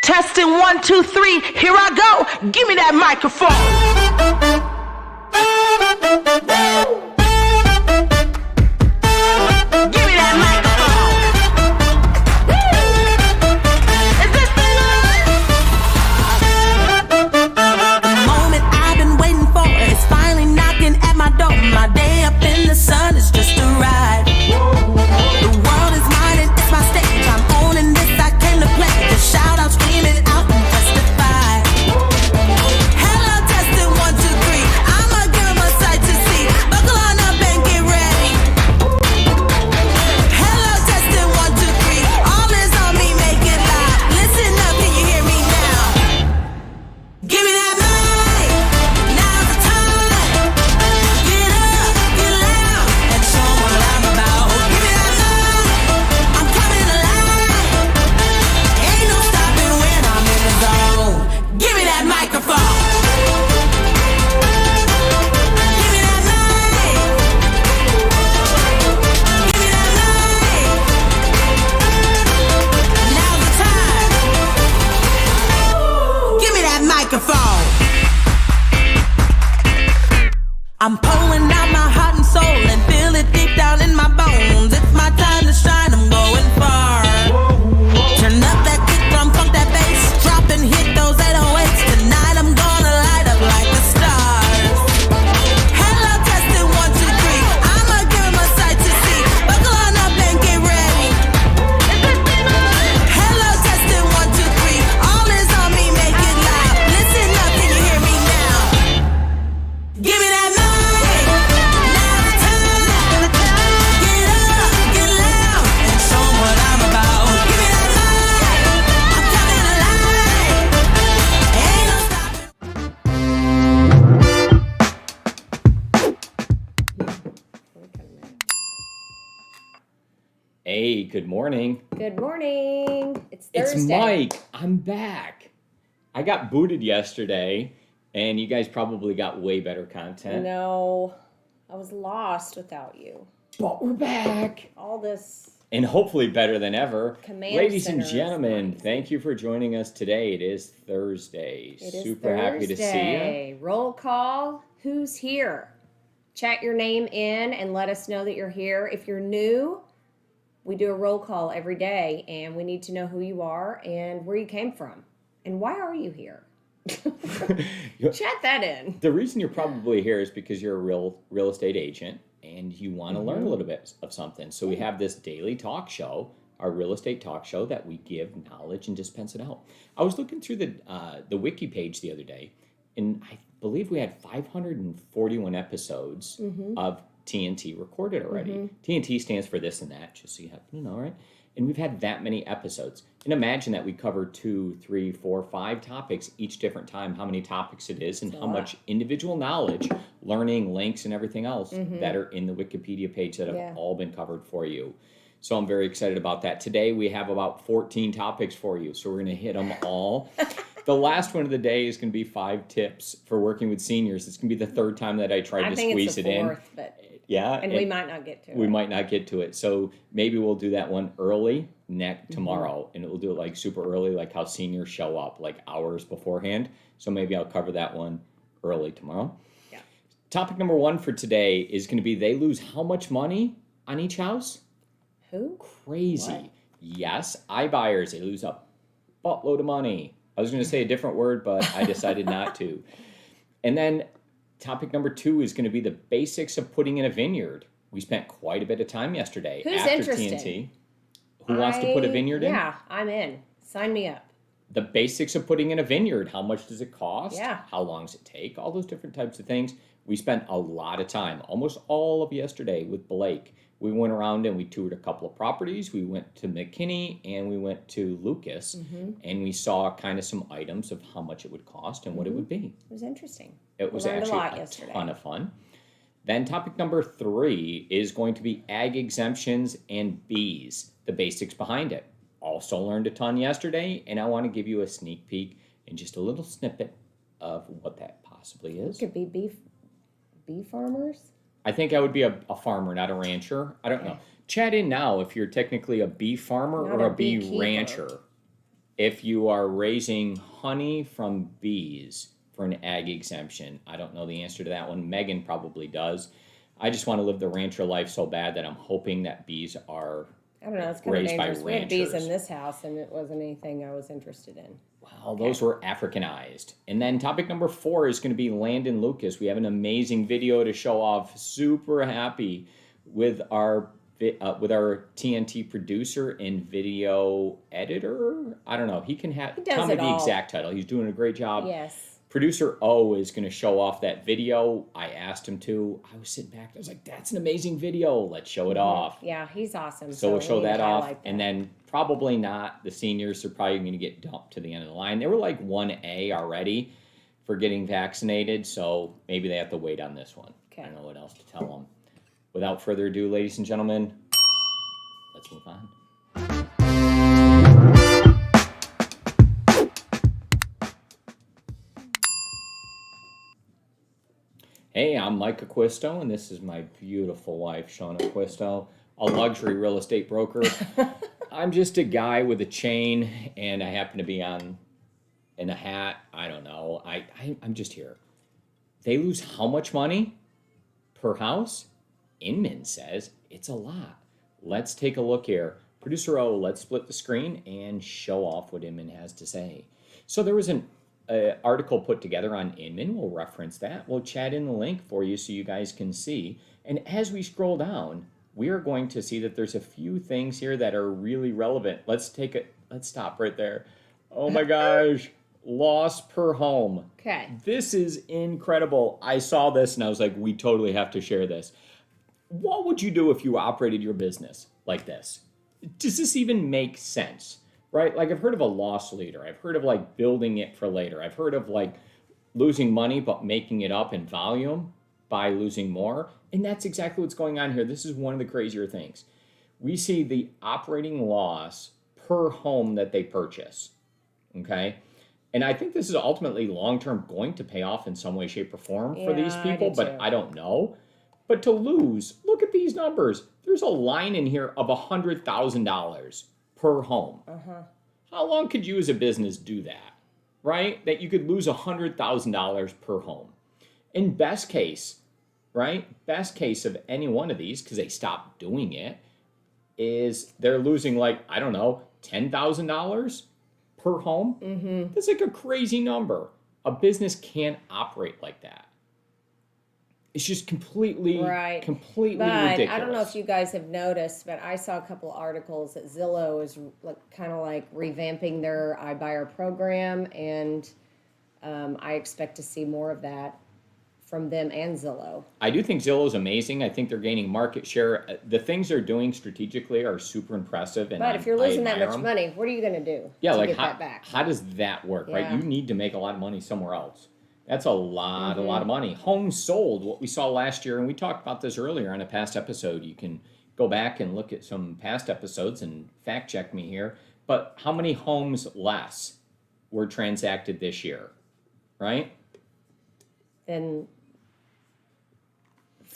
Testing 1, 2, 3. Here I go. Give me that microphone. Give me that microphone. Is this thing on? The moment I've been waiting for is finally knocking at my door. My day up in the sun is just a ride. The world is mine and it's my stage. I'm owning this, I came to play. Just shout out, scream it out and testify. Hello, testing 1, 2, 3. I'ma give 'em a sight to see. Buckle on up and get ready. Hello, testing 1, 2, 3. All is on me, make it loud. Listen up, can you hear me now? Give me that mic. Now's the time. Get up, get loud, and show 'em what I'm about. Give me that mic. I'm coming alive. Ain't no stopping when I'm in the zone. Give me that microphone. Give me that mic. Give me that mic. Now's the time. Give me that microphone. I'm pulling out my heart and soul and feel it deep down in my bones. It's my time to shine, I'm going far. Turn up that kick drum, funk that bass, drop and hit those 808s. Tonight I'm gonna light up like the stars. Hello, testing 1, 2, 3. I'ma give 'em a sight to see. Buckle on up and get ready. Hello, testing 1, 2, 3. All is on me, make it loud. Listen up, can you hear me now? Give me that mic. Now's the time. Get up, get loud, and show 'em what I'm about. Give me that mic. I'm coming alive. Ain't no stopping. Hey, good morning. Good morning. It's It's Thursday. Mike. I'm back. I got booted yesterday, and you guys probably got way better content. No, I was lost without you. But we're back. All this. And hopefully better than ever. Command Ladies center and is gentlemen, nice. thank you for joining us today. It is Thursday. It is Super happy to see you. Thursday. Roll call. Who's here? Chat your name in and let us know that you're here. If you're new, we do a roll call every day, and we need to know who you are and where you came from. And why are you here? Chat that in. The reason you're probably here is because you're a real estate agent and you want to learn a little bit of something. So we have this daily talk show, our real estate talk show, that we give knowledge and dispense it out. I was looking through the wiki page the other day, and I believe we had 541 episodes of TNT recorded already. TNT stands for this and that, just so you happen to know, right? And we've had that many episodes. And imagine that we cover 2, 3, 4, 5 topics each different time, how many topics it is, and how much individual knowledge, learning, links, and everything else that are in the Wikipedia page that have all been covered for you. So I'm very excited about that. Today we have about 14 topics for you, so we're going to hit them all. The last one of the day is going to be 5 tips for working with seniors. It's going to be the third time that I tried to squeeze it in. But Yeah. and we might not get to it. We might not get to it. So maybe we'll do that one early tomorrow, and we'll do it like super early, like how seniors show up like hours beforehand. So maybe I'll cover that one early tomorrow. Yeah. Topic number 1 for today is going to be, they lose how much money on each house? Who? Crazy. What? Yes, iBuyers, they lose a buttload of money. I was going to say a different word, but I decided not to. And then topic number 2 is going to be the basics of putting in a vineyard. We spent quite a bit of time yesterday Who's after interested? TNT. Who wants to put a vineyard in? Yeah, I'm in. Sign me up. The basics of putting in a vineyard. How much does it cost? Yeah. How long does it take? All those different types of things. We spent a lot of time, almost all of yesterday, with Blake. We went around and we toured a couple of properties. We went to McKinney and we went to Lucas, and we saw kind of some items of how much it would cost and what it would be. It was interesting. It was Learned actually a lot a yesterday. ton of fun. Then topic number 3 is going to be ag exemptions and bees, the basics behind it. Also learned a ton yesterday, and I want to give you a sneak peek and just a little snippet of what that possibly is. Could be bee farmers. I think I would be a farmer, not a rancher. I don't know. Chat in now if you're technically a bee farmer Not or a a bee beekeeper. rancher. If you are raising honey from bees for an ag exemption, I don't know the answer to that one. Megan probably does. I just want to live the rancher life so bad that I'm hoping that bees are I don't know. It's kind of raised by dangerous. We had bees ranchers. in this house, and it wasn't anything I was interested in. Well, those were Africanized. And then topic number 4 is going to be Landon Lucas. We have an amazing video to show off. Super happy with our TNT producer and video editor. I don't know. He can tell me the exact title. He's doing a great job. Yes. Producer O is going to show off that video. I asked him to. I was sitting back. I was like, that's an amazing video. Let's show it off. Yeah, he's awesome. So we'll show we need that to off. highlight that. And then probably not. The seniors are probably going to get dumped to the end of the line. They were like 1A already for getting vaccinated. So maybe they have to wait on this one. Okay. I don't know what else to tell them. Without further ado, ladies and gentlemen, let's move on. Hey, I'm Mike Acquisto, and this is my beautiful wife, Shana Acquisto, a luxury real estate broker. I'm just a guy with a chain, and I happen to be in a hat. I don't know. I'm just here. They lose how much money per house? Inman says it's a lot. Let's take a look here. Producer O, let's split the screen and show off what Inman has to say. So there was an article put together on Inman. We'll reference that. We'll chat in the link for you so you guys can see. And as we scroll down, we are going to see that there's a few things here that are really relevant. Let's stop right there. Oh my gosh. Loss per home. Okay. This is incredible. I saw this and I was like, we totally have to share this. What would you do if you operated your business like this? Does this even make sense? Right? Like I've heard of a loss leader. I've heard of like building it for later. I've heard of like losing money but making it up in volume by losing more. And that's exactly what's going on here. This is one of the crazier things. We see the operating loss per home that they purchase. Okay? And I think this is ultimately long-term going to pay off in some way, shape, or form for these people, but I don't know. But to lose, look at these numbers. There's a line in here of $100,000 per home. How long could you as a business do that, right? That you could lose $100,000 per home. In best case, right? Best case of any one of these, because they stopped doing it, is they're losing like, I don't know, $10,000 per home. That's like a crazy number. A business can't operate like that. It's just completely ridiculous. I don't know if you guys have noticed, but I saw a couple of articles that Zillow is kind of like revamping their iBuyer program, and I expect to see more of that from them and Zillow. I do think Zillow is amazing. I think they're gaining market share. The things they're doing strategically are super impressive. But if you're losing that much money, what are you going to do to get that back? How does that work, right? You need to make a lot of money somewhere else. That's a lot of money. Homes sold, what we saw last year, and we talked about this earlier on a past episode. You can go back and look at some past episodes and fact check me here. But how many homes less were transacted this year, right? Then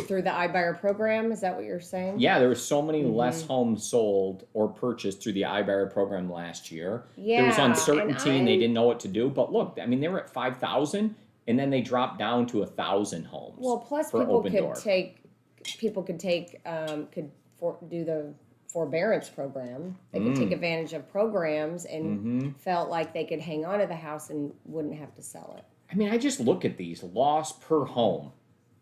through the iBuyer program, is that what you're saying? Yeah, there were so many less homes sold or purchased through the iBuyer program last year. Yeah, there was uncertainty and they didn't know what to do. But look, I mean, they were at 5,000 and then they dropped down to 1,000 homes. Well, plus for people Opendoor. could do the forbearance program. They could take advantage of programs and felt like they could hang on to the house and wouldn't have to sell it. I mean, I just look at these loss per home.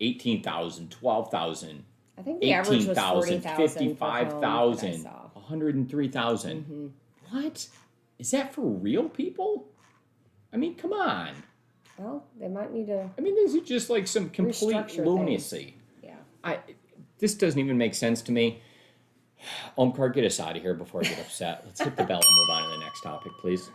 18,000, 12,000, I think the average was 18,000, 40,000, 55,000, 103,000. What? Is that for real people? I mean, come on. Well, they might need to. I mean, this is just like some complete restructure lunacy. things. Yeah. This doesn't even make sense to me. Omkar, get us out of here before I get upset. Let's hit the bell and move on to the next topic, please.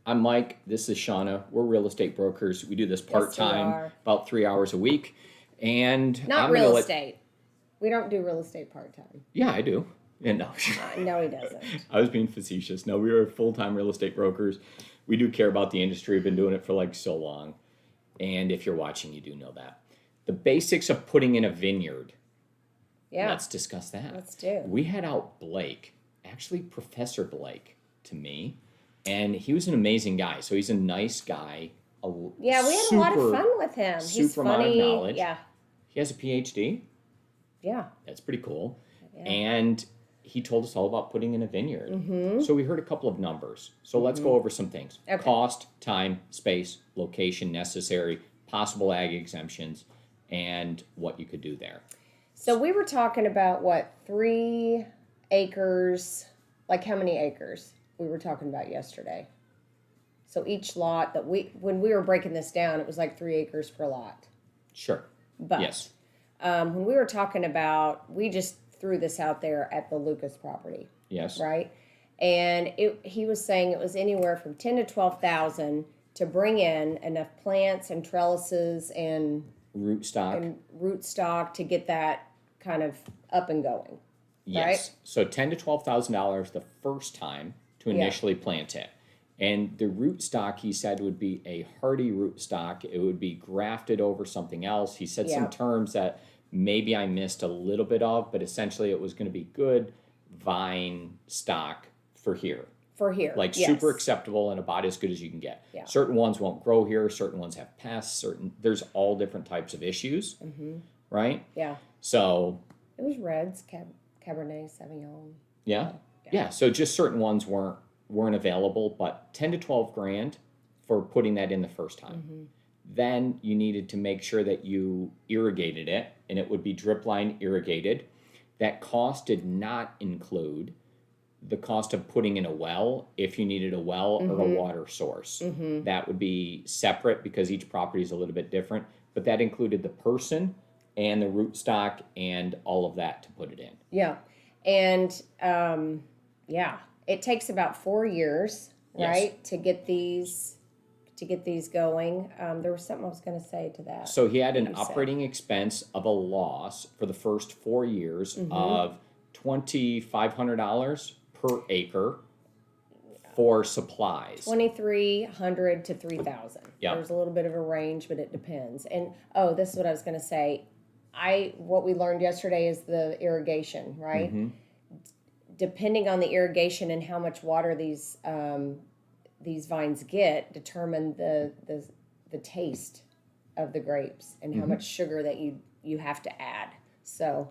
I'm Mike. This is Shana. We're real estate brokers. We do this part-time, about 3 hours a week. And Not real estate. We don't do real estate part-time. Yeah, I do. And no. No, he doesn't. I was being facetious. No, we are full-time real estate brokers. We do care about the industry. We've been doing it for like so long. And if you're watching, you do know that. The basics of putting in a vineyard. Yeah. Let's discuss that. Let's do. We had out Blake, actually Professor Blake, to me, and he was an amazing guy. So he's a nice guy. Yeah, we had a lot of fun with him. He's Super amount of funny. knowledge. Yeah. He has a PhD. Yeah. That's pretty cool. Yeah. And he told us all about putting in a vineyard. Mm-hmm. So we heard a couple of numbers. So let's go over some things. Okay. Cost, time, space, location necessary, possible ag exemptions, and what you could do there. So we were talking about 3 acres, like how many acres we were talking about yesterday. So each lot that when we were breaking this down, it was like 3 acres per lot. Sure. But Yes. when we were talking about, we just threw this out there at the Lucas property, Yes. right? And he was saying it was anywhere from 10 to 12,000 to bring in enough plants and trellises and Root stock. root stock to get that kind of up and going. Yes. Right? So $10,000 to $12,000 the first time to initially plant it. And the root stock, he said, would be a hardy root stock. It would be grafted over something else. He said some terms that maybe I missed a little bit of, but essentially it was going to be good vine stock for here. Like super acceptable and about as good as you can get. Yeah. Certain ones won't grow here. Certain ones have pests. There's all different types of issues, right? Yeah. So It was reds, Cabernet Sauvignon. yeah. So just certain ones weren't available, but 10 to 12 grand for putting that in the first time. Then you needed to make sure that you irrigated it, and it would be drip line irrigated. That cost did not include the cost of putting in a well if you needed a well or a water source. That would be separate because each property is a little bit different, but that included the person and the rootstock and all of that to put it in. Yeah. And it takes about 4 years, right, to get these going. There was something I was going to say to that. So he had an operating expense of a loss for the first 4 years of $2,500 per acre for supplies. 2,300 to 3,000. Yep. There's a little bit of a range, but it depends. And this is what I was going to say. What we learned yesterday is the irrigation, right? Depending on the irrigation and how much water these vines get, determine the taste of the grapes and how much sugar that you have to add. So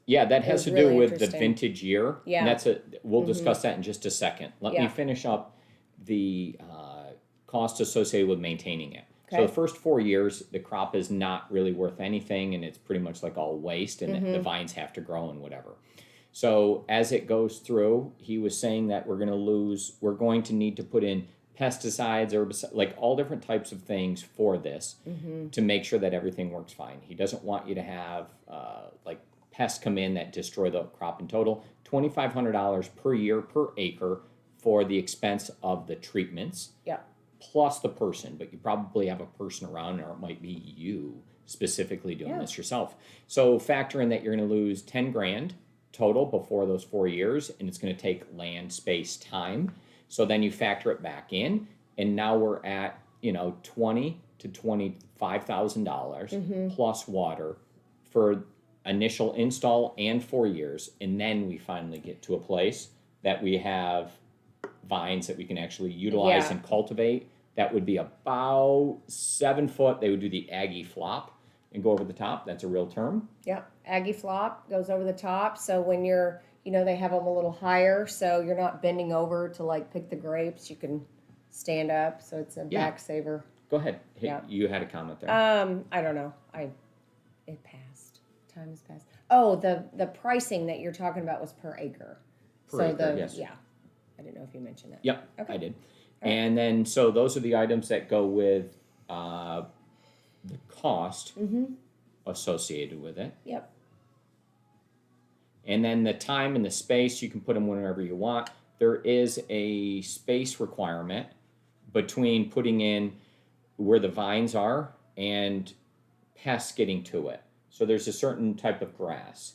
yeah, that has to really do with the interesting. vintage year. Yeah. And we'll discuss that in just a second. Let me finish up the cost associated with maintaining it. Okay. So the first 4 years, the crop is not really worth anything, and it's pretty much like all waste, and the vines have to grow and whatever. So as it goes through, he was saying that we're going to need to put in pesticides, herbicides, like all different types of things for this to make sure that everything works fine. He doesn't want you to have like pests come in that destroy the crop in total. $2,500 per year per acre for the expense of the treatments. Yeah. Plus the person, but you probably have a person around, or it might be you specifically doing this yourself. So factor in that you're going to lose 10 grand total before those 4 years, and it's going to take land, space, time. So then you factor it back in, and now we're at $20,000 to $25,000 plus water for initial install and 4 years, and then we finally get to a place that we have vines that we can actually utilize and cultivate. That would be about 7 foot. They would do the Aggie flop and go over the top. That's a real term. Yep. Aggie flop goes over the top. So when you're, they have them a little higher, so you're not bending over to like pick the grapes. You can stand up. So it's a back saver. Go ahead. Hey, Yeah. You had a comment there. I don't know. It passed. Time has passed. Oh, the pricing that you're talking about was per acre. Per acre, yes. Yeah. I didn't know if you mentioned that. Yep, Okay. I did. And then, so those are the items that go with the cost associated with it. Yep. And then the time and the space, you can put them whenever you want. There is a space requirement between putting in where the vines are and pests getting to it. So there's a certain type of grass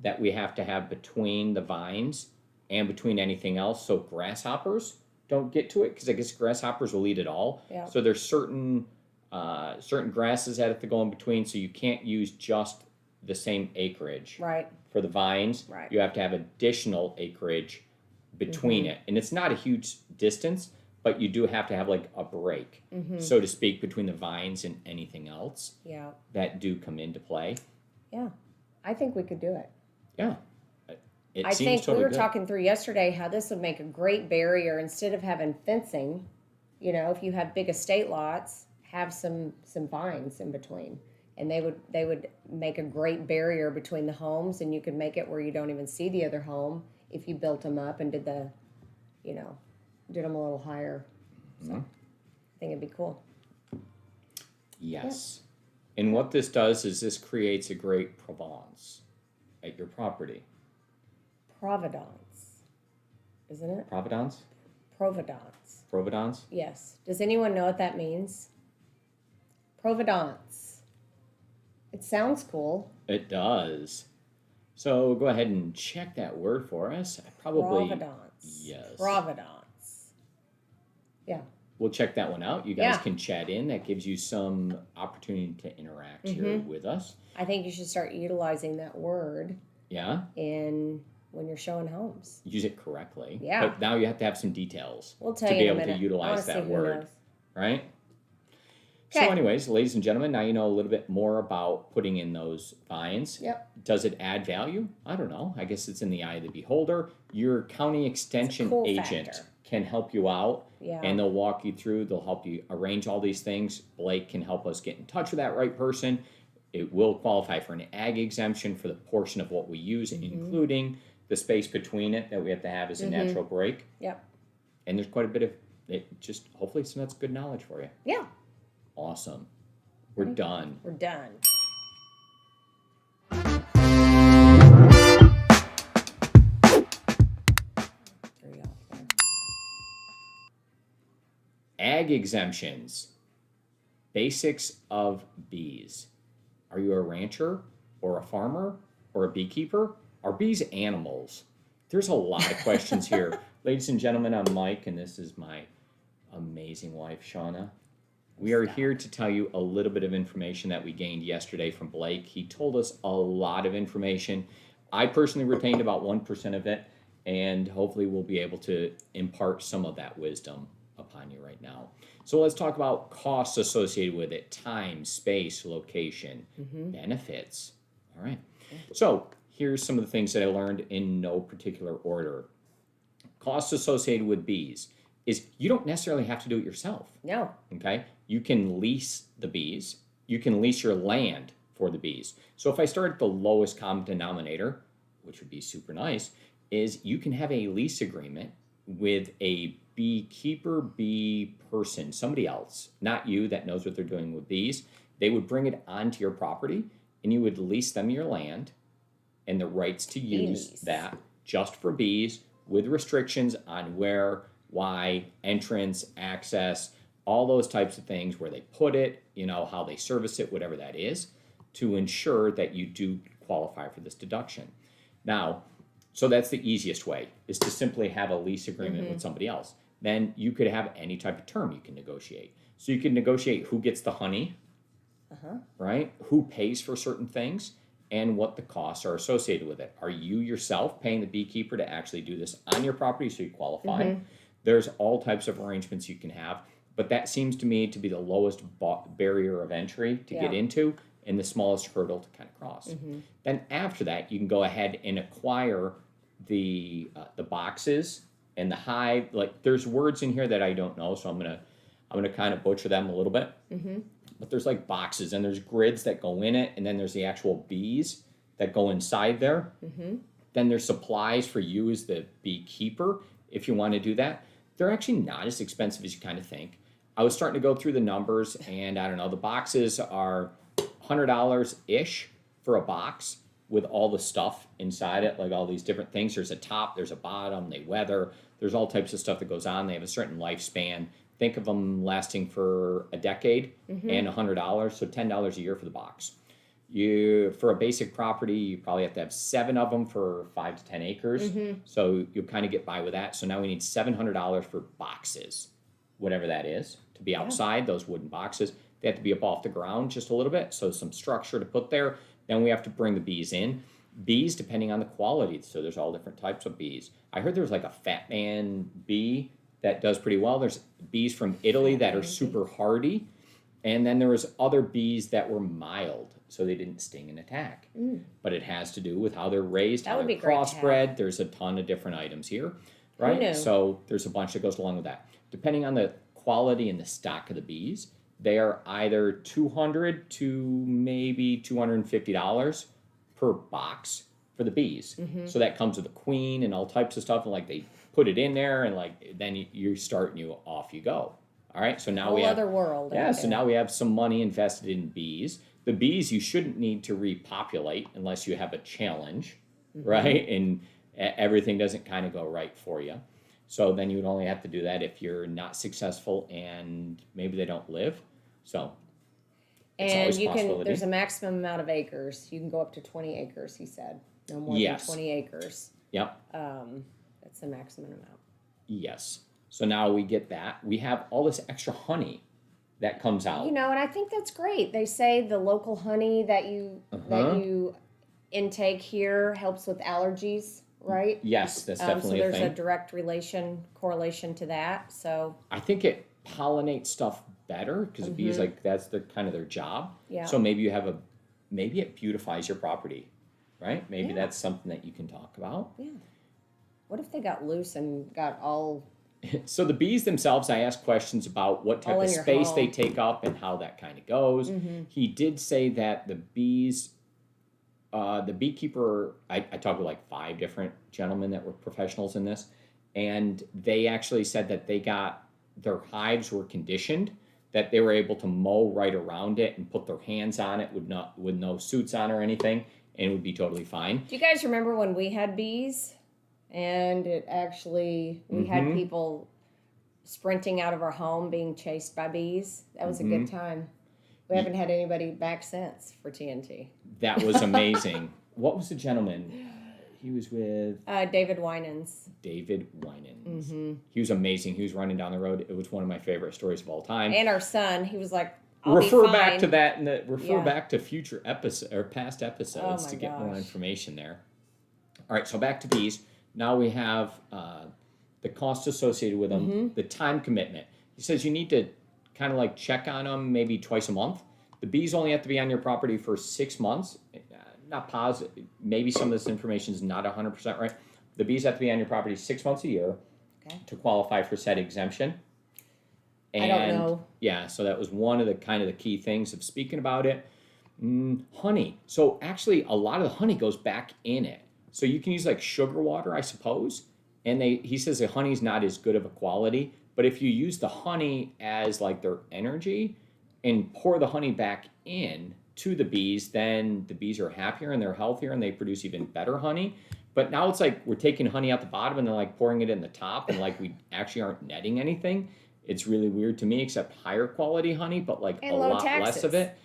that we have to have between the vines and between anything else, so grasshoppers don't get to it, because I guess grasshoppers will eat it all. Yeah. So there's certain certain grasses that have to go in between, so you can't use just the same acreage. Right. For the vines, Right. you have to have additional acreage between it. And it's not a huge distance, but you do have to have like a break, so to speak, between the vines and anything else Yeah. that do come into play. Yeah. I think we could do it. Yeah. It I seems think totally we were good. talking through yesterday how this would make a great barrier instead of having fencing. You know, if you have big estate lots, have some vines in between, and they would make a great barrier between the homes, and you could make it where you don't even see the other home if you built them up and did them a little higher. So I think it'd be cool. Yes. And what this does is this creates a great Provence at your property. Providence, isn't it? Providence? Providence. Providence? Yes. Does anyone know what that means? Providence. It sounds cool. It does. So go ahead and check that word for us. Probably. Providence. Yes. Providence. Yeah. We'll check that one out. You guys Yeah. can chat in. That gives you some opportunity to interact here with us. I think you should start utilizing that word Yeah. when you're showing homes. Use it correctly. Yeah. But now you have to have some details We'll tell to you be in a able to minute. I utilize wanna see that who word. knows. Right? So Okay. anyways, ladies and gentlemen, now you know a little bit more about putting in those vines. Yep. Does it add value? I don't know. I guess it's in the eye of the beholder. Your county extension cool agent factor. can help you out. Yeah. And they'll walk you through. They'll help you arrange all these things. Blake can help us get in touch with that right person. It will qualify for an ag exemption for the portion of what we use, including the space between it that we have to have as a natural break. Yep. And there's quite a bit of it. Just hopefully some that's good knowledge for you. Yeah. Awesome. We're done. We're done. Threw you off there. Ag exemptions. Basics of bees. Are you a rancher or a farmer or a beekeeper? Are bees animals? There's a lot of questions here. Ladies and gentlemen, I'm Mike, and this is my amazing wife, Shana. We are here to tell you a little bit of information that we gained yesterday from Blake. He told us a lot of information. I personally retained about 1% of it, and hopefully we'll be able to impart some of that wisdom upon you right now. So let's talk about costs associated with it: time, space, location, benefits. All right. So here's some of the things that I learned in no particular order. Costs associated with bees is you don't necessarily have to do it yourself. No. Okay. You can lease the bees. You can lease your land for the bees. So if I start at the lowest common denominator, which would be super nice, is you can have a lease agreement with a beekeeper, bee person, somebody else, not you, that knows what they're doing with bees. They would bring it onto your property and you would lease them your land and the rights to use Bees. that just for bees, with restrictions on where, why, entrance, access, all those types of things, where they put it, how they service it, whatever that is, to ensure that you do qualify for this deduction. Now, so that's the easiest way, is to simply have a lease agreement with somebody else. Then you could have any type of term you can negotiate. So you can negotiate who gets the honey, right? Who pays for certain things, and what the costs are associated with it. Are you yourself paying the beekeeper to actually do this on your property so you qualify? There's all types of arrangements you can have, but that seems to me to be the lowest barrier of entry to get into and the smallest hurdle to kind of cross. Then after that, you can go ahead and acquire the boxes and the hive. Like, there's words in here that I don't know, so I'm gonna kind of butcher them a little bit. But there's like boxes, and there's grids that go in it, and then there's the actual bees that go inside there. Then there's supplies for you as the beekeeper if you want to do that. They're actually not as expensive as you kind of think. I was starting to go through the numbers, and I don't know, the boxes are $100-ish for a box with all the stuff inside it, like all these different things. There's a top, there's a bottom, they weather, there's all types of stuff that goes on. They have a certain lifespan. Think of them lasting for a decade and $100, so $10 a year for the box. For a basic property, you probably have to have 7 of them for 5 to 10 acres. So you'll kind of get by with that. So now we need $700 for boxes, whatever that is, to be outside, those wooden boxes. They have to be up off the ground just a little bit, so some structure to put there. Then we have to bring the bees in. Bees, depending on the quality, so there's all different types of bees. I heard there's like a fat man bee that does pretty well. There's bees from Italy that are super hardy. And then there was other bees that were mild, so they didn't sting and attack. But it has to do with how they're raised, That how would they're be great to crossbred. There's a ton of different items here, right? knew? So there's a bunch that goes along with that. Depending on the quality and the stock of the bees, they are either $200 to maybe $250 per box for the bees. So that comes with a queen and all types of stuff, and like they put it in there, and like then you start and off you go. All right, so now we have other world. Yeah, so now we have some money invested in bees. The bees you shouldn't need to repopulate unless you have a challenge, right? And everything doesn't kind of go right for you. So then you would only have to do that if you're not successful and maybe they don't live. So it's And always a you can, possibility. there's a maximum amount of acres. You can go up to 20 acres, he said. No more Yes. than 20 acres. Yep. That's the maximum amount. Yes. So now we get that. We have all this extra honey that comes out. You know, and I think that's great. They say the local honey that you intake here helps with allergies, right? Yes, that's So definitely a there's thing. a direct correlation to that. So I think it pollinates stuff better because bees, like, that's the kind of their job. Yeah. So maybe you have maybe it beautifies your property, right? Maybe that's something that you can talk about. yeah, what if they got loose and got all? So the bees themselves, I asked questions about what type All of in your space they home. take up and how that kind of goes. He did say that the bees, the beekeeper, I talked with like 5 different gentlemen that were professionals in this, and they actually said that they got, their hives were conditioned, that they were able to mow right around it and put their hands on it with no suits on or anything, and it would be totally fine. Do you guys remember when we had bees? And it actually, we had people sprinting out of our home being chased by bees. That was a good time. We haven't had anybody back since for TNT. That was amazing. What was the gentleman? He was with David Winans. David Winans. He was amazing. He was running down the road. It was one of my favorite stories of all time. And our son, he was like, I'll Refer be back fine. to that and refer Yeah. back to future episodes or past episodes Oh to my get more gosh. information there. All right, so back to bees. Now we have the cost associated with them, the time commitment. He says you need to kind of like check on them maybe twice a month. The bees only have to be on your property for 6 months. Not positive. Maybe some of this information is not 100% right. The bees have to be on your property 6 months a year to qualify for said exemption. And, I don't know. Yeah, so that was one of the kind of the key things of speaking about it. Honey. So actually, a lot of the honey goes back in it. So you can use like sugar water, I suppose. And he says the honey's not as good of a quality, but if you use the honey as like their energy and pour the honey back in to the bees, then the bees are happier and they're healthier and they produce even better honey. But now it's like we're taking honey out the bottom and then like pouring it in the top, and like we actually aren't netting anything. It's really weird to me, except higher quality honey, but like And a low lot less taxes. of it.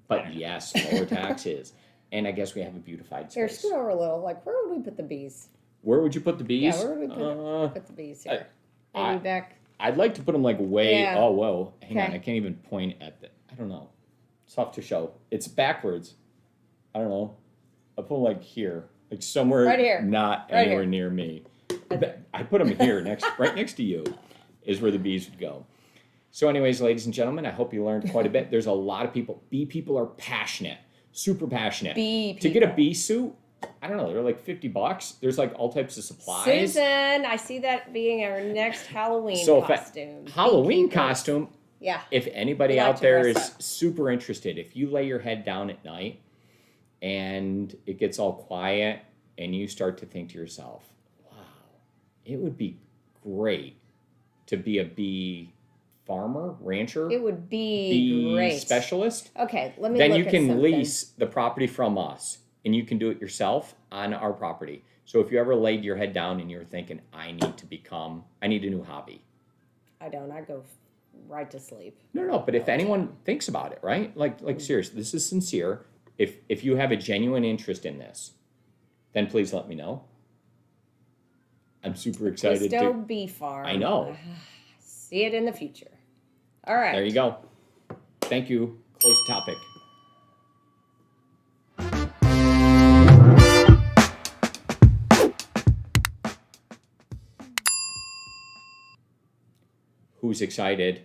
But yes, lower taxes. And I guess we have a beautified Here, space. scoot over a little. Like, where would we put the bees? Where would you put the bees? Yeah, where would we put the bees here? I- Maybe back. I'd like to put them like way. Yeah. Oh, whoa! Hang on, Okay. I can't even point at the. I don't know. It's tough to show. It's backwards. I don't know. I put them like here, like somewhere Right here. not Right anywhere here. near me. I put them here right next to you, is where the bees would go. So, anyways, ladies and gentlemen, I hope you learned quite a bit. There's a lot of people. Bee people are passionate, super passionate. Bee To get a people. bee suit, I don't know. They're like $50. There's like all types of supplies. Susan, I see that being our next Halloween So if costume. Halloween Beekeepers. costume. Yeah. If anybody We like out to there dress is up. super interested, if you lay your head down at night and it gets all quiet and you start to think to yourself, wow, it would be great to be a bee farmer, rancher, It would be bee great. specialist, Okay, let me then look you at can something. lease the property from us and you can do it yourself on our property. So if you ever laid your head down and you're thinking, I need a new hobby. I don't. I go right to sleep. No, but if anyone thinks about it, right? Like seriously, this is sincere. If you have a genuine interest in this, then please let me know. I'm super excited Acquisto to. Bee Farm. I know. See it in the future. All right. There you go. Thank you. Close topic. Who's excited?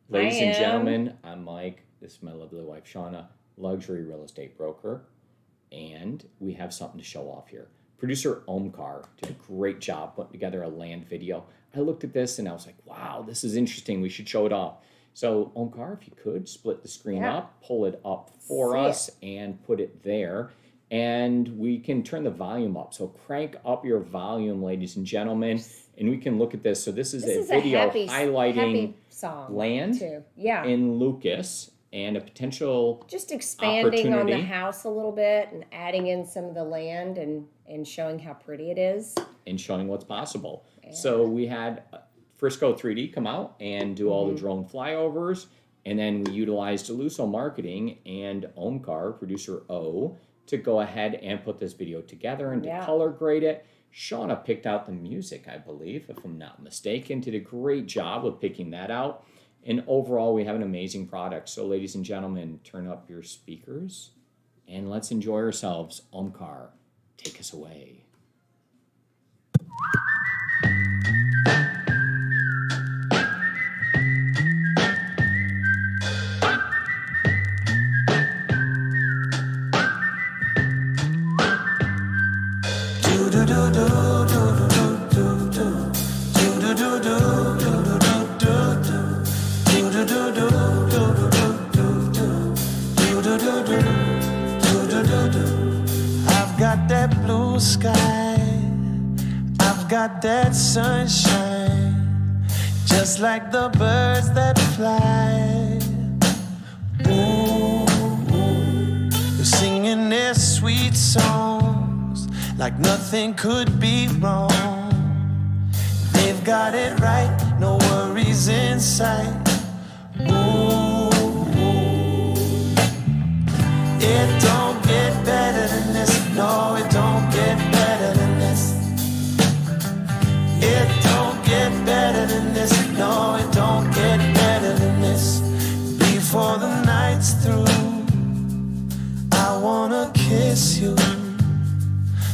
Ladies and gentlemen, I'm Mike. This is my lovely wife, Shana, luxury real estate broker. And we have something to show off here. Producer Omkar did a great job putting together a land video. I looked at this and I was like, wow, this is interesting. We should show it off. So Omkar, if you could split the screen up, pull it up for us and put it there. And we can turn the volume up. So crank up your volume, ladies and gentlemen, and we can look at this. So this is a video highlighting land in Lucas and a potential just expanding on the house a little bit and adding in some of the land and showing how pretty it is. And showing what's possible. Yeah. So we had Frisco 3D come out and do all the drone flyovers. And then we utilized Deluso Marketing and Omkar, producer O, to go ahead and put this video together and to color grade it. Shana picked out the music, I believe, if I'm not mistaken. Did a great job of picking that out. And overall, we have an amazing product. So ladies and gentlemen, turn up your speakers and let's enjoy ourselves. Omkar, take us away. I've got that blue sky, I've got that sunshine, just like the birds that fly. Ooh, they're singing their sweet songs like nothing could be wrong. They've got it right, no worries in sight. It don't get better than this. No, it don't get better than this. It don't get better than this. No, it don't get better than this. Before the night's through, I wanna kiss you.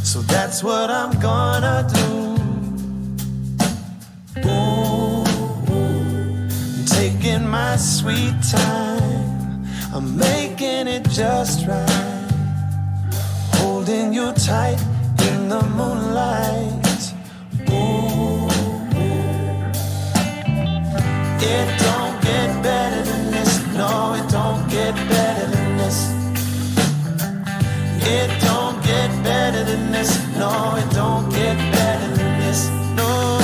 So that's what I'm gonna do. Ooh, I'm taking my sweet time, I'm making it just right, holding you tight in the moonlight. Ooh, it don't get better than this. No, it don't get better than this. It don't get better than this. No, it don't get better than this. No,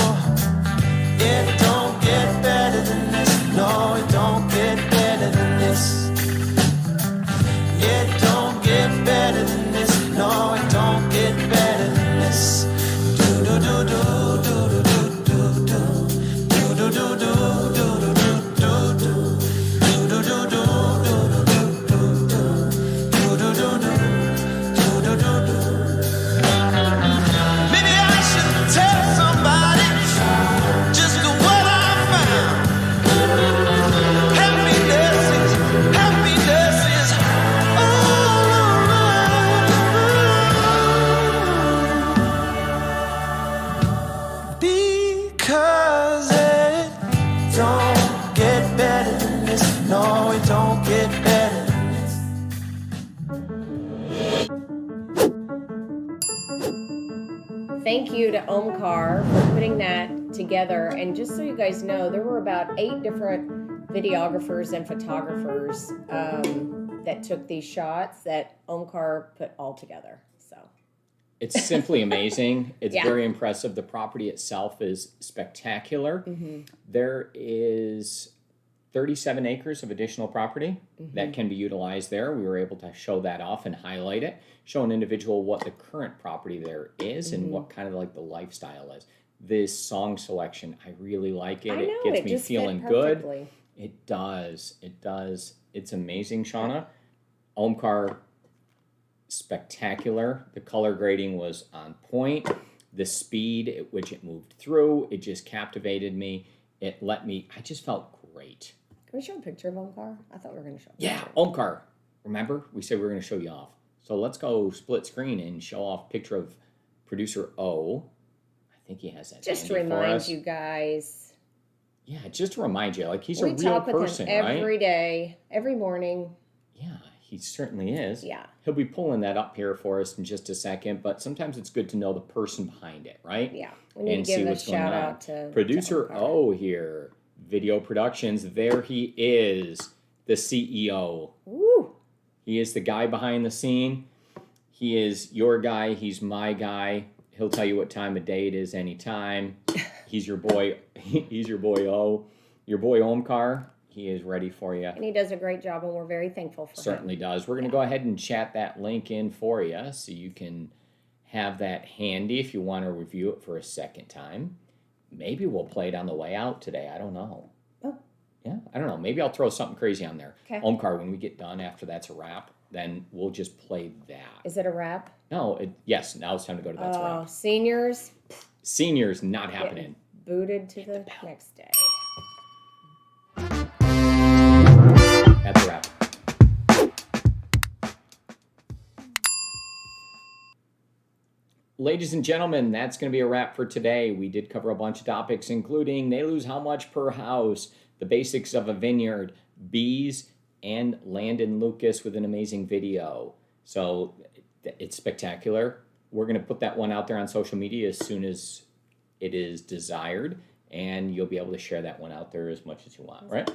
it don't get better than this. No, it don't get better than this. It don't get better than this. No, it don't get better than this. Do do do do do do do do do do do do do do do do do do do. Maybe I should tell somebody just what I found. Happiness is all around. Because it don't get better than this. No, it don't get better than this. Thank you to Omkar for putting that together. And just so you guys know, there were about 8 different videographers and photographers that took these shots that Omkar put all together. So it's simply amazing. It's very impressive. The property itself is spectacular. There is 37 acres of additional property that can be utilized there. We were able to show that off and highlight it, show an individual what the current property there is and what kind of like the lifestyle is. This song selection, I really like it. It gets me feeling good. It does. It does. It's amazing, Shana. Omkar, spectacular. The color grading was on point. The speed at which it moved through, it just captivated me. It let me, I just felt great. It we show a picture of Omkar? I thought we were going to show a Yeah, picture. Omkar. Remember? We said we were going to show you off. So let's go split screen and show off picture of producer O. I think he has that. Just to handy for remind us. you guys. Yeah, just to remind you, like he's We a real talk with person, him right? every day, every morning. Yeah, he certainly is. Yeah. He'll be pulling that up here for us in just a second, but sometimes it's good to know the person behind it, right? Yeah. We need And to see give a what's going shout on. out to Producer Omkar. O here, Video Productions. There he is, the CEO. Woo! He is the guy behind the scene. He is your guy. He's my guy. He'll tell you what time of day it is anytime. He's your boy. He's your boy O. Your boy Omkar. He is ready for you. And he does a great job, and we're very thankful for him. Certainly does. We're going to go ahead and chat that link in for you so you can have that handy if you want to review it for a second time. Maybe we'll play it on the way out today. I don't know. Oh. Yeah, I don't know. Maybe I'll throw something crazy on there. Okay. Omkar, when we get done after that's a wrap, then we'll just play that. Is it a wrap? No, yes, now it's time to go to That's a Oh, Wrap. seniors Seniors, not happening. booted to the next day. That's a wrap. Ladies and gentlemen, that's going to be a wrap for today. We did cover a bunch of topics, including they lose how much per house, the basics of a vineyard, bees, and Landon Lucas with an amazing video. So it's spectacular. We're going to put that one out there on social media as soon as it is desired, and you'll be able to share that one out there as much as you want, right?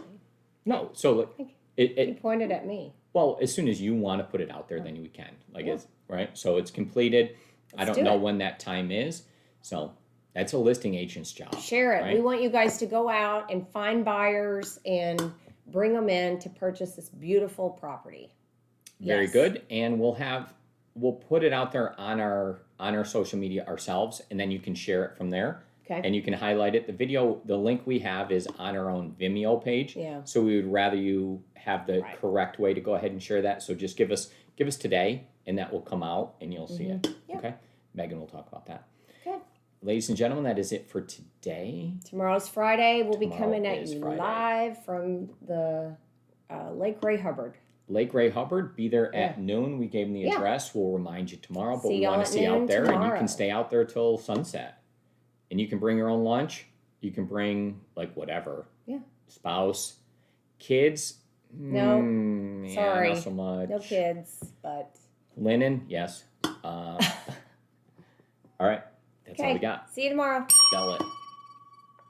No, so look, He pointed at me. well, as soon as you want to put it out there, then we can. Like it's right. So it's completed. I Let's don't do know it. when that time is. So that's a listing agent's job. Share it. right? We want you guys to go out and find buyers and bring them in to purchase this beautiful property. Very Yes. good. And we'll put it out there on our social media ourselves, and then you can share it from there. Okay. And you can highlight it. The link we have is on our own Vimeo page. Yeah. So we would rather you have the Right. correct way to go ahead and share that. So just give us today, and that will come out, and you'll see it. Yeah. Okay. Megan will talk about that. Okay. Ladies and gentlemen, that is it for today. Tomorrow's Friday. We'll be Tomorrow coming at is you Friday. live from the Lake Ray Hubbard. Lake Ray Hubbard, be there at Yeah. noon. We gave them the Yeah. address. We'll remind you tomorrow, but See we y'all want to at see you out noon there, and you tomorrow. can stay out there till sunset. And you can bring your own lunch. You can bring like whatever. Yeah. Spouse, kids. No. Yeah, Sorry. not so much. No kids, but Linen, yes. All right, that's all we got. See you tomorrow. Sell it.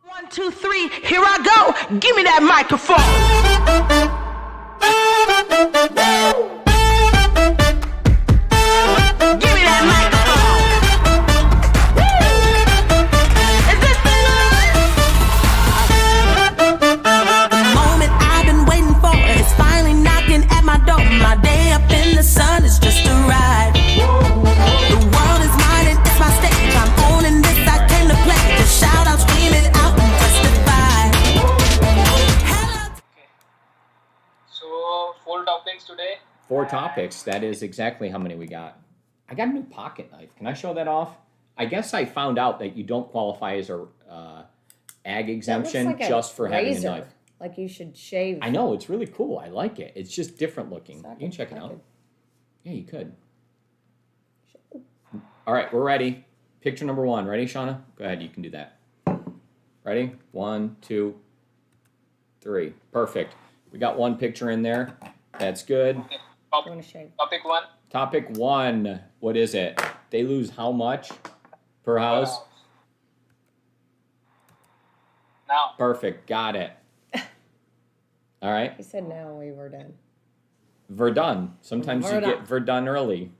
1, 2, 3, here I go. Give me that microphone. Give me that microphone. Is this thing on? The moment I've been waiting for is finally knocking at my door. My day up in the sun is just a ride. The world is mine and it's my stage. I'm owning this, I came to play. Just shout out, scream it out and testify. Hello. So, 4 topics today. 4 topics. That is exactly how many we got. I got a new pocket knife. Can I show that off? I guess I found out that you don't qualify as a ag exemption That looks like a just for having a razor. knife. Like you should shave. I know, it's really cool. I like it. It's just different looking. So I You can check it I out. could- Yeah, you could. All right, we're ready. Picture number 1. Ready, Shana? Go ahead, you can do that. Ready? 1, 2, 3. Perfect. We got 1 picture in there. That's good. Okay. You want to shave? Topic 1. Topic 1. What is it? They lose how much per house? Now, Perfect. Got it. All right. He said no, we were done. Verdun. Sometimes you Verdun. get Verdun early.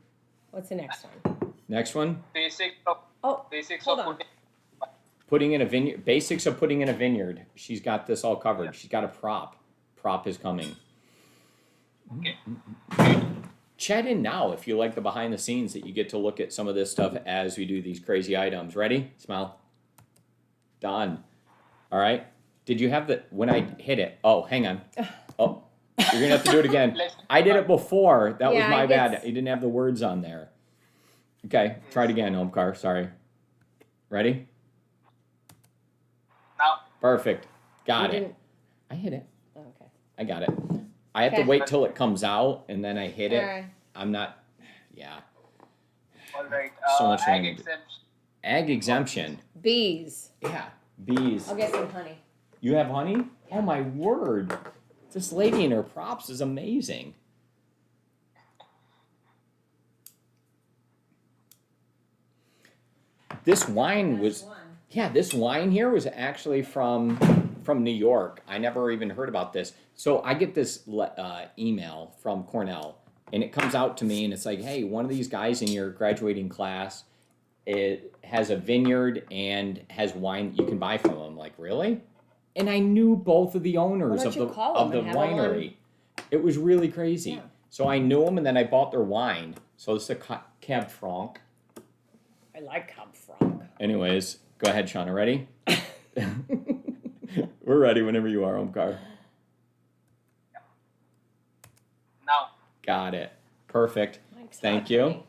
What's the next one? Next one. basics of Oh, hold on. Putting in a vineyard. Basics of putting in a vineyard. She's got this all covered. She's got a prop. Prop is coming. Okay. Chat in now if you like the behind the scenes that you get to look at some of this stuff as we do these crazy items. Ready? Smile. Done. All right. Did you have the, when I hit it? Oh, hang on. Oh, you're going to have to do it again. I did it before. That was Yeah, my it bad. gets- You didn't have the words on there. Okay. Try it again, Omkar. Sorry. Ready? Now, Perfect. Got You it. didn't- I hit it. Okay. I got it. I have to Okay. wait till it comes out, and then I hit it. Alright. I'm not. Yeah. All right. So much Ag learning. exemption. Ag exemption. Bees. Yeah. Bees. I'll get some honey. You have honey? Oh my word! This lady and her props is amazing. This wine was. Yeah, this wine here was actually from New York. I never even heard about this. So I get this email from Cornell, and it comes out to me, and it's like, hey, one of these guys in your graduating class, it has a vineyard and has wine you can buy from him. Like, really? And I knew both of the owners Why of don't the you call of the them and have them winery. It was really crazy. Yeah. So I knew them, and then I bought their wine. So it's a Cab Franc. I like Cab Franc. Anyways, go ahead, Shana. Ready? We're ready whenever you are, Omkar. Now, Got it. Perfect. Mike's Thank hot you. honey.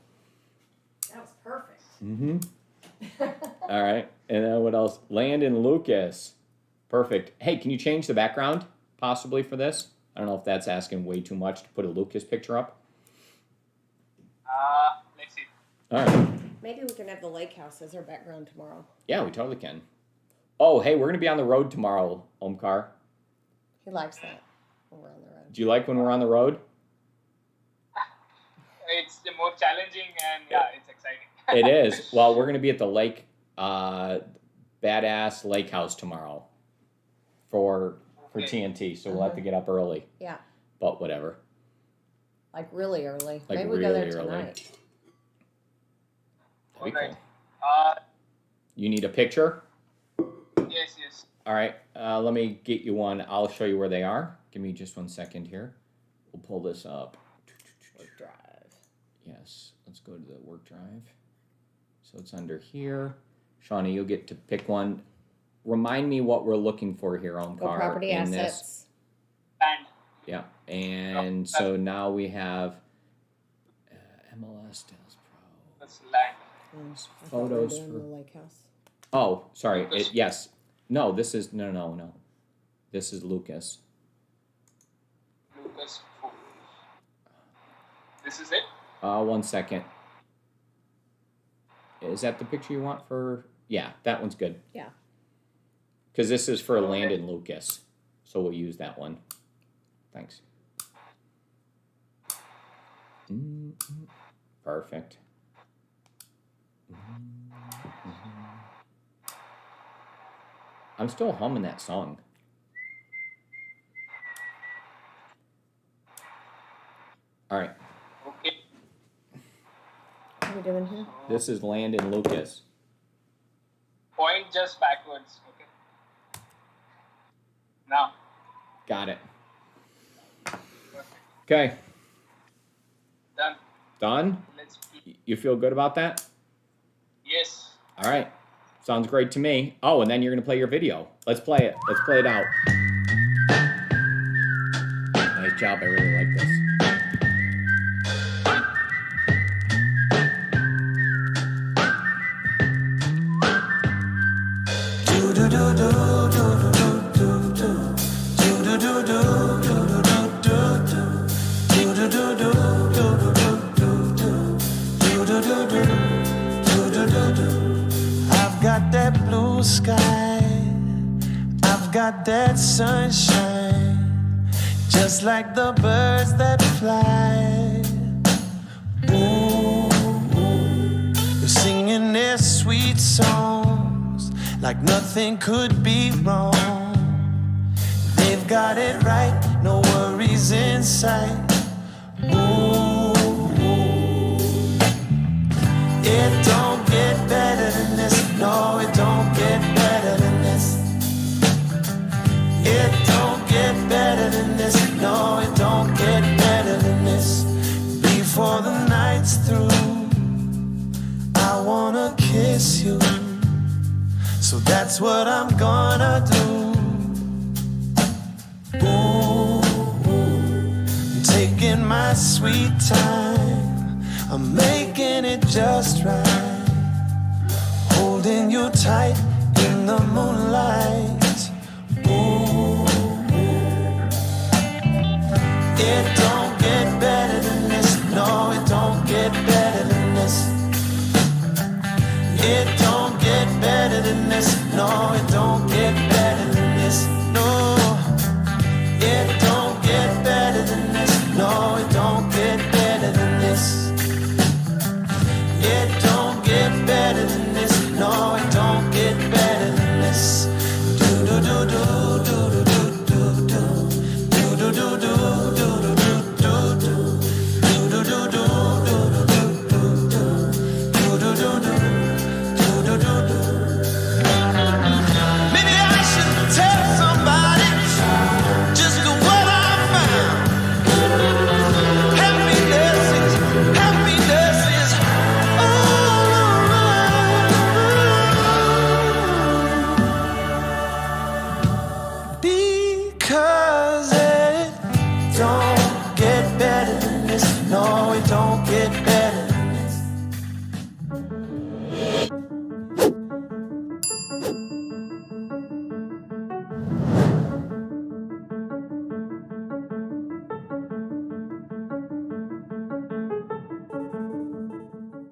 That was perfect. Mm-hmm. All right. And then what else? Landon Lucas. Perfect. Hey, can you change the background possibly for this? I don't know if that's asking way too much to put a Lucas picture up. let's see. All right. Maybe we can have the lake house as our background tomorrow. Yeah, we totally can. Oh, hey, we're going to be on the road tomorrow, Omkar. He likes that when we're on the road. Do you like when we're on the road? It's the more challenging and yeah, it's exciting. It is. Well, we're going to be at the lake, badass lake house tomorrow for TNT. So we'll have to get up early, Yeah, but whatever. like really early. Like Maybe we go there really early. tonight. That'd be Alright. cool. You need a picture? Yes, yes. All right. Let me get you one. I'll show you where they are. Give me just 1 second here. We'll pull this up. Work drive. Yes. Let's go to the work drive. So it's under here. Shauna, you'll get to pick one. Remind me what we're looking for here, Omkar. Go property in assets. This. And Yeah. And so now we have MLS Sales Pro. that's land. I thought we were Photos doing for- the lake house. Oh, sorry. Yes. No, this is no. This is Lucas. Lucas. This is it? 1 second. Is that the picture you want for? Yeah, that one's good. Yeah. Because this is for Landon Lucas. So we'll use that one. Thanks. Perfect. I'm still humming that song. All right. Okay. What are we doing here? This is Landon Lucas. Point just backwards. Okay. Now. Got it. Okay. Done. Done? Let's see. You feel good about that? Yes. All right. Sounds great to me. Oh, and then you're going to play your video. Let's play it. Let's play it out. Nice job. I really like this. I've got that blue sky, I've got that sunshine, just like the birds that fly. Ooh, they're singing their sweet songs like nothing could be wrong. They've got it right, no worries in sight. Ooh, it don't get better than this. No, it don't get better than this. It don't get better than this. No, it don't get better than this. Before the night's through, I wanna kiss you. So that's what I'm gonna do. Ooh, I'm taking my sweet time, I'm making it just right, holding you tight in the moonlight. Ooh, It don't